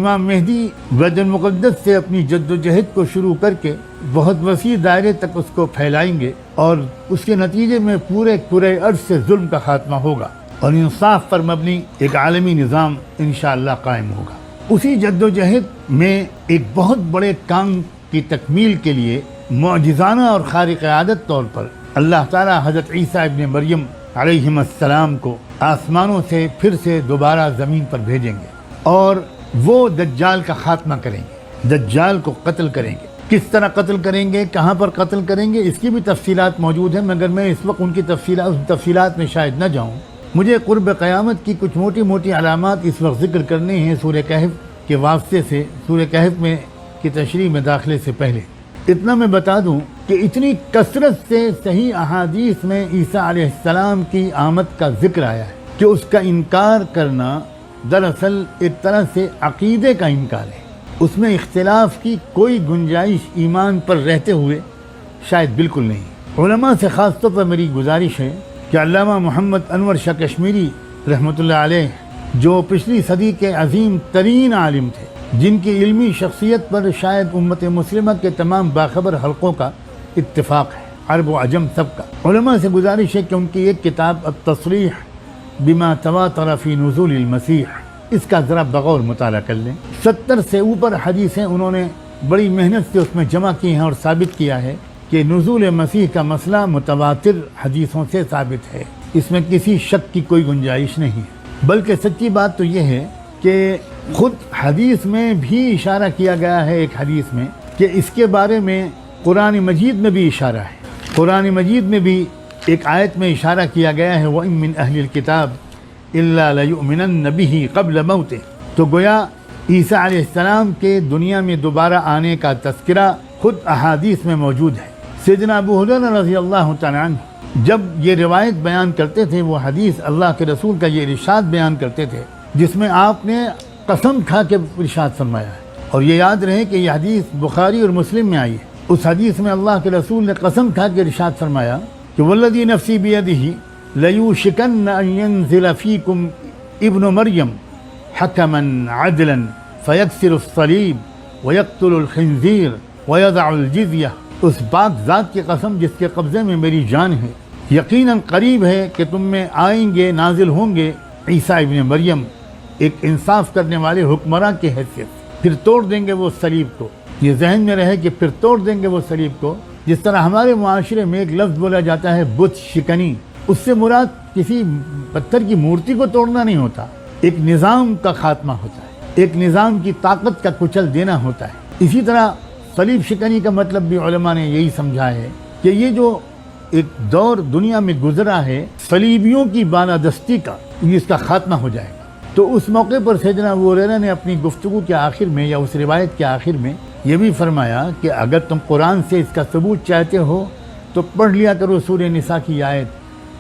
امام مہدی بیت المقدس سے اپنی جد و جہد کو شروع کر کے بہت وسیع دائرے تک اس کو پھیلائیں گے، اور اس کے نتیجے میں پورے عرض سے ظلم کا خاتمہ ہوگا اور انصاف پر مبنی ایک عالمی نظام انشاءاللہ قائم ہوگا۔ اسی جد و جہد میں ایک بہت بڑے کام کی تکمیل کے لیے معجزانہ اور خارق عادت طور پر اللہ تعالیٰ حضرت عیسیٰ ابن مریم علیہ السلام کو آسمانوں سے پھر سے دوبارہ زمین پر بھیجیں گے، اور وہ دجال کا خاتمہ کریں گے، دجال کو قتل کریں گے۔ کس طرح قتل کریں گے، کہاں پر قتل کریں گے، اس کی بھی تفصیلات موجود ہیں، مگر میں اس وقت ان کی تفصیلات میں شاید نہ جاؤں۔ مجھے قرب قیامت کی کچھ موٹی موٹی علامات اس وقت ذکر کرنے ہیں سورہ کہف کے واسطے سے، سورہ کہف میں کی تشریح میں داخلے سے پہلے۔ اتنا میں بتا دوں کہ اتنی کثرت سے صحیح احادیث میں عیسیٰ علیہ السلام کی آمد کا ذکر آیا ہے کہ اس کا انکار کرنا دراصل ایک طرح سے عقیدے کا انکار ہے۔ اس میں اختلاف کی کوئی گنجائش ایمان پر رہتے ہوئے شاید بالکل نہیں۔ علماء سے خاص طور پر میری گزارش ہے کہ علامہ محمد انور شاہ کشمیری رحمۃ اللہ علیہ، جو پچھلی صدی کے عظیم ترین عالم تھے، جن کی علمی شخصیت پر شاید امت مسلمہ کے تمام باخبر حلقوں کا اتفاق ہے، عرب و عجم سب کا۔ علماء سے گزارش ہے کہ ان کی ایک کتاب التصریح بما تواتر فی نزول المسیح، اس کا ذرا بغور مطالعہ کر لیں۔ 70 سے اوپر حدیثیں انہوں نے بڑی محنت سے اس میں جمع کی ہیں اور ثابت کیا ہے کہ نزول مسیح کا مسئلہ متواتر حدیثوں سے ثابت ہے، اس میں کسی شک کی کوئی گنجائش نہیں ہے۔ بلکہ سچی بات تو یہ ہے کہ خود حدیث میں بھی اشارہ کیا گیا ہے، ایک حدیث میں، کہ اس کے بارے میں قرآن مجید میں بھی اشارہ ہے۔ قرآن مجید میں بھی ایک آیت میں اشارہ کیا گیا ہے وَإِن مِّنْ أَهْلِ الْكِتَابِ إِلَّا لَيُؤْمِنَنَّ بِهِ قَبْلَ مَوْتِهِ۔ تو گویا عیسیٰ علیہ السلام کے دنیا میں دوبارہ آنے کا تذکرہ خود احادیث میں موجود ہے۔ سیدنا ابو ہریرہ رضی اللہ تعالیٰ عنہ جب یہ روایت بیان کرتے تھے، وہ حدیث اللہ کے رسول کا یہ ارشاد بیان کرتے تھے جس میں آپ نے قسم کھا کے ارشاد فرمایا ہے، اور یہ یاد رہے کہ یہ حدیث بخاری اور مسلم میں آئی ہے۔ اس حدیث میں اللہ کے رسول نے قسم کھا کے ارشاد فرمایا کہ والذی نفسی بیدہ لیوشکن ان ینزل فیکم ابن مریم حکما عدلا فیکسر الصلیب ویقتل الخنزیر ویضع الجزیہ۔ اس پاک ذات کی قسم جس کے قبضے میں میری جان ہے، یقیناً قریب ہے کہ تم میں آئیں گے، نازل ہوں گے عیسیٰ ابن مریم ایک انصاف کرنے والے حکمراں کی حیثیت، پھر توڑ دیں گے وہ صلیب کو۔ یہ ذہن میں رہے کہ پھر توڑ دیں گے وہ صلیب کو۔ جس طرح ہمارے معاشرے میں ایک لفظ بولا جاتا ہے بت شکنی، اس سے مراد کسی پتھر کی مورتی کو توڑنا نہیں ہوتا، ایک نظام کا خاتمہ ہوتا ہے، ایک نظام کی طاقت کا کچل دینا ہوتا ہے۔ اسی طرح صلیب شکنی کا مطلب بھی علماء نے یہی سمجھا ہے کہ یہ جو ایک دور دنیا میں گزرا ہے صلیبیوں کی بالادستی کا، اس کا خاتمہ ہو جائے گا۔ تو اس موقع پر سیدنا ابو ہریرہ نے اپنی گفتگو کے آخر میں یا اس روایت کے آخر میں یہ بھی فرمایا کہ اگر تم قرآن سے اس کا ثبوت چاہتے ہو تو پڑھ لیا کرو سورہ نساء کی آیت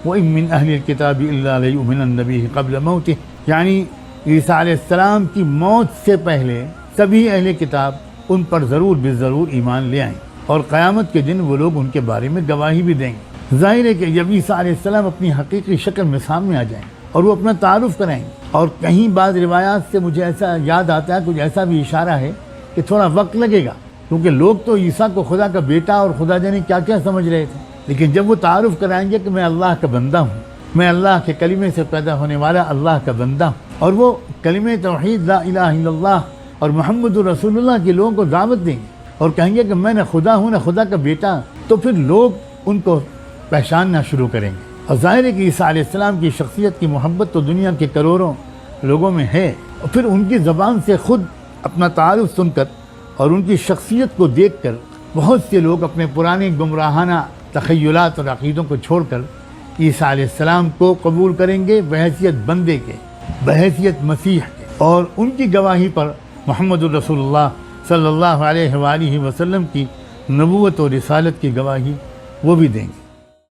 وَإِن مِّنْ أَهْلِ الْكِتَابِ إِلَّا لَيُؤْمِنَنَّ بِهِ قَبْلَ مَوْتِهِ، یعنی عیسیٰ علیہ السلام کی موت سے پہلے سبھی اہل کتاب ان پر ضرور بالضرور ایمان لے آئیں، اور قیامت کے دن وہ لوگ ان کے بارے میں گواہی بھی دیں گے۔ ظاہر ہے کہ جب عیسیٰ علیہ السلام اپنی حقیقی شکل میں سامنے آ جائیں اور وہ اپنا تعارف کرائیں، اور کہیں بعض روایات سے مجھے ایسا یاد آتا ہے، کچھ ایسا بھی اشارہ ہے کہ تھوڑا وقت لگے گا، کیونکہ لوگ تو عیسیٰ کو خدا کا بیٹا اور خدا جانے کیا کیا سمجھ رہے تھے، لیکن جب وہ تعارف کرائیں گے کہ میں اللہ کا بندہ ہوں، میں اللہ کے کلمے سے پیدا ہونے والا اللہ کا بندہ ہوں، اور وہ کلمہ توحید لا الہ الا اللہ اور محمد رسول اللہ کے لوگوں کو دعوت دیں گے اور کہیں گے کہ میں نہ خدا ہوں نہ خدا کا بیٹا، تو پھر لوگ ان کو پہچاننا شروع کریں گے۔ اور ظاہر ہے کہ عیسیٰ علیہ السلام کی شخصیت کی محبت تو دنیا کے کروڑوں لوگوں میں ہے، اور پھر ان کی زبان سے خود اپنا تعارف سن کر اور ان کی شخصیت کو دیکھ کر بہت سے لوگ اپنے پرانے گمراہانہ تخیلات اور عقیدوں کو چھوڑ کر عیسیٰ علیہ السلام کو قبول کریں گے بحیثیت بندے کے، بحیثیت مسیح کے، اور ان کی گواہی پر محمد الرسول اللہ صلی اللہ علیہ وآلہ وسلم کی نبوت و رسالت کی گواہی وہ بھی دیں گے۔